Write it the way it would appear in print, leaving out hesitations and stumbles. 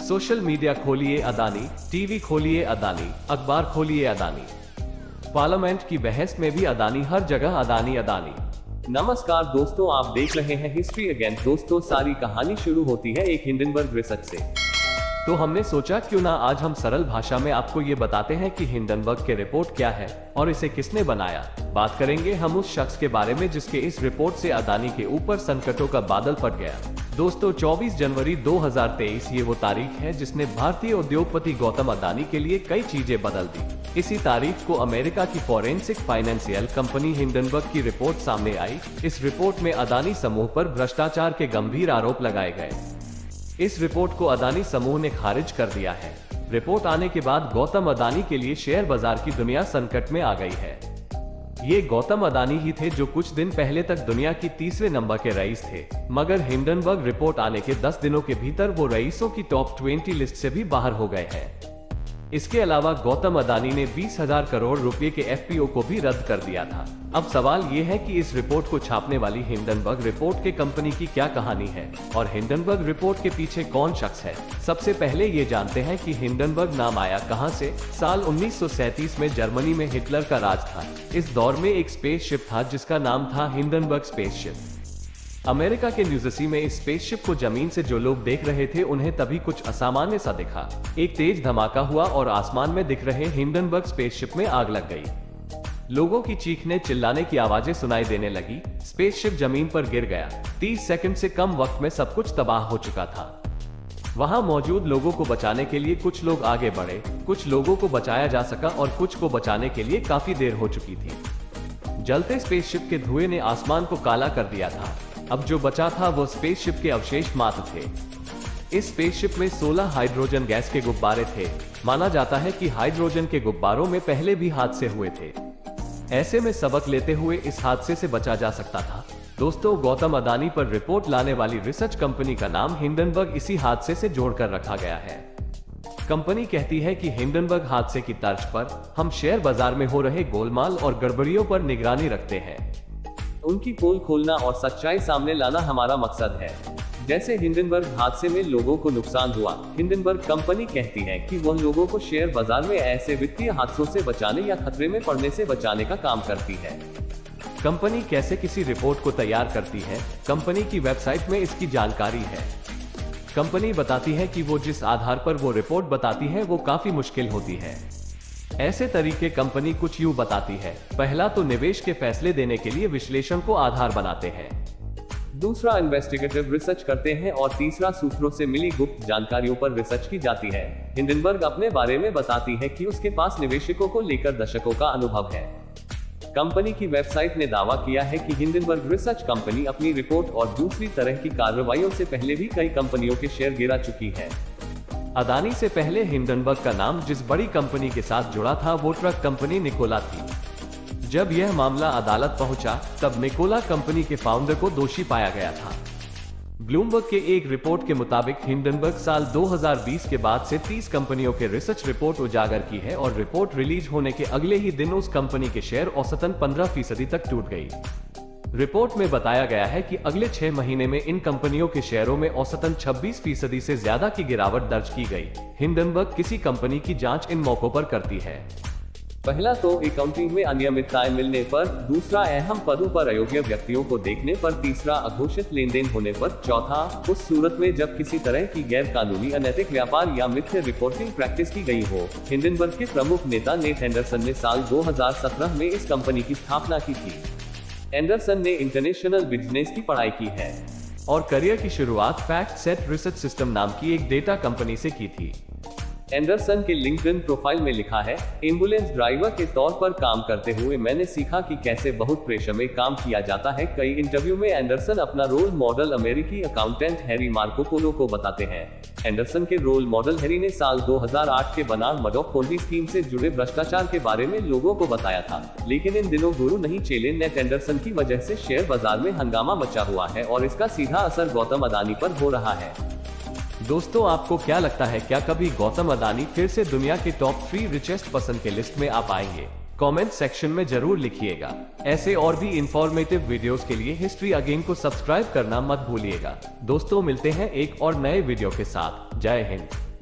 Social media खोलिए Adani, TV खोलिए अदानी, अखबार खोलिए अदानी, पार्लियामेंट की बहस में भी अदानी, हर जगह अदानी अदानी। नमस्कार दोस्तों, आप देख रहे हैं हिस्ट्री अगेन। दोस्तों, सारी कहानी शुरू होती है एक हिंडनबर्ग रिसर्च से। तो हमने सोचा क्यों ना आज हम सरल भाषा में आपको ये बताते हैं कि हिंडनबर्ग के रिपोर्ट क्या है और इसे किसने बनाया। बात करेंगे हम उस शख्स के बारे में जिसके इस रिपोर्ट से अदानी के ऊपर संकटों का बादल फट गया। दोस्तों, 24 जनवरी 2023 ये वो तारीख है जिसने भारतीय उद्योगपति गौतम अदानी के लिए कई चीजें बदल दी। इसी तारीख को अमेरिका की फॉरेंसिक फाइनेंशियल कंपनी हिंडनबर्ग की रिपोर्ट सामने आई। इस रिपोर्ट में अदानी समूह पर भ्रष्टाचार के गंभीर आरोप लगाए गए। इस रिपोर्ट को अदानी समूह ने खारिज कर दिया है। रिपोर्ट आने के बाद गौतम अदानी के लिए शेयर बाजार की दुनिया संकट में आ गई है। ये गौतम अदानी ही थे जो कुछ दिन पहले तक दुनिया की तीसरे नंबर के रईस थे, मगर हिंडनबर्ग रिपोर्ट आने के 10 दिनों के भीतर वो रईसों की टॉप 20 लिस्ट से भी बाहर हो गए हैं। इसके अलावा गौतम अदानी ने 20,000 करोड़ रुपए के एफपीओ को भी रद्द कर दिया था। अब सवाल ये है कि इस रिपोर्ट को छापने वाली हिंडनबर्ग रिपोर्ट के कंपनी की क्या कहानी है और हिंडनबर्ग रिपोर्ट के पीछे कौन शख्स है। सबसे पहले ये जानते हैं कि हिंडनबर्ग नाम आया कहां से। साल 1937 में जर्मनी में हिटलर का राज था। इस दौर में एक स्पेसशिप था जिसका नाम था हिंडनबर्ग स्पेसशिप। अमेरिका के न्यूजर्सी में इस स्पेसशिप को जमीन से जो लोग देख रहे थे उन्हें तभी कुछ असामान्य सा दिखा। एक तेज धमाका हुआ और आसमान में दिख रहे हिंडनबर्ग स्पेसशिप में आग लग गई। लोगों की चीखने चिल्लाने की आवाजें सुनाई देने लगी। स्पेसशिप जमीन पर गिर गया। 30 सेकंड से कम वक्त में सब कुछ तबाह हो चुका था। वहां मौजूद लोगों को बचाने के लिए कुछ लोग आगे बढ़े, कुछ लोगों को बचाया जा सका और कुछ को बचाने के लिए काफी देर हो चुकी थी। जलते स्पेसशिप के धुएं ने आसमान को काला कर दिया था। अब जो बचा था वो स्पेसशिप के अवशेष मात्र थे। इस स्पेसशिप में 16 हाइड्रोजन गैस के गुब्बारे थे। माना जाता है कि हाइड्रोजन के गुब्बारों में पहले भी हादसे हुए थे। ऐसे में सबक लेते हुए इस हादसे से बचा जा सकता था। दोस्तों, गौतम अदानी पर रिपोर्ट लाने वाली रिसर्च कंपनी का नाम हिंडनबर्ग इसी हादसे से जोड़कर रखा गया है। कंपनी कहती है कि हिंडनबर्ग हादसे की तर्ज पर हम शेयर बाजार में हो रहे गोलमाल और गड़बड़ियों पर निगरानी रखते हैं। उनकी पोल खोलना और सच्चाई सामने लाना हमारा मकसद है। जैसे हिंडनबर्ग हादसे में लोगों को नुकसान हुआ, हिंडनबर्ग कंपनी कहती है कि वह लोगों को शेयर बाजार में ऐसे वित्तीय हादसों से बचाने या खतरे में पड़ने से बचाने का काम करती है। कंपनी कैसे किसी रिपोर्ट को तैयार करती है? कंपनी की वेबसाइट में इसकी जानकारी है। कंपनी बताती है कि वो जिस आधार पर वो रिपोर्ट बताती है वो काफी मुश्किल होती है। ऐसे तरीके कंपनी कुछ यूं बताती है। पहला तो निवेश के फैसले देने के लिए विश्लेषण को आधार बनाते हैं। दूसरा, इन्वेस्टिगेटिव रिसर्च करते हैं और तीसरा, सूत्रों से मिली गुप्त जानकारियों पर रिसर्च की जाती है। हिंडनबर्ग अपने बारे में बताती है कि उसके पास निवेशकों को लेकर दशकों का अनुभव है। कंपनी की वेबसाइट ने दावा किया है कि हिंडनबर्ग रिसर्च कंपनी अपनी रिपोर्ट और दूसरी तरह की कार्रवाइयों से पहले भी कई कंपनियों के शेयर गिरा चुकी है। अदानी से पहले हिंडनबर्ग का नाम जिस बड़ी कंपनी के साथ जुड़ा था वो ट्रक कंपनी निकोला थी। जब यह मामला अदालत पहुंचा तब निकोला कंपनी के फाउंडर को दोषी पाया गया था। ब्लूमबर्ग के एक रिपोर्ट के मुताबिक हिंडनबर्ग साल 2020 के बाद से 30 कंपनियों के रिसर्च रिपोर्ट उजागर की है और रिपोर्ट रिलीज होने के अगले ही दिन उस कंपनी के शेयर औसतन 15% तक टूट गई। रिपोर्ट में बताया गया है कि अगले 6 महीने में इन कंपनियों के शेयरों में औसतन 26% से ज्यादा की गिरावट दर्ज की गई। हिंडनबर्ग किसी कंपनी की जांच इन मौकों पर करती है। पहला तो अकाउंटिंग में अनियमितताएं मिलने पर, दूसरा अहम पदों पर अयोग्य व्यक्तियों को देखने पर, तीसरा अघोषित लेन देन होने पर, चौथा उस सूरत में जब किसी तरह की गैर कानूनी अनैतिक व्यापार या मिथ्या रिपोर्टिंग प्रैक्टिस की गई हो। हिंडनबर्ग के प्रमुख नेता नेट एंडरसन ने साल 2017 में इस कंपनी की स्थापना की थी। एंडरसन ने इंटरनेशनल बिजनेस की पढ़ाई की है और करियर की शुरुआत फैक्ट सेट रिसर्च सिस्टम नाम की एक डेटा कंपनी से की थी। एंडरसन के लिंक्डइन प्रोफाइल में लिखा है, एम्बुलेंस ड्राइवर के तौर पर काम करते हुए मैंने सीखा कि कैसे बहुत प्रेशर में काम किया जाता है। कई इंटरव्यू में एंडरसन अपना रोल मॉडल अमेरिकी अकाउंटेंट हैरी मार्को पोलो को बताते हैं। एंडरसन के रोल मॉडल हैरी ने साल 2008 के बनाम मडॉक पोंजी स्कीम से जुड़े भ्रष्टाचार के बारे में लोगों को बताया था। लेकिन इन दिनों गुरु नहीं चेले नेट एंडरसन की वजह से शेयर बाजार में हंगामा मचा हुआ है और इसका सीधा असर गौतम अदानी पर हो रहा है। दोस्तों, आपको क्या लगता है, क्या कभी गौतम अदानी फिर से दुनिया के टॉप 3 रिचेस्ट पर्सन के लिस्ट में आ पाएंगे? कमेंट सेक्शन में जरूर लिखिएगा। ऐसे और भी इंफॉर्मेटिव वीडियोस के लिए हिस्ट्री अगेन को सब्सक्राइब करना मत भूलिएगा। दोस्तों, मिलते हैं एक और नए वीडियो के साथ। जय हिंद।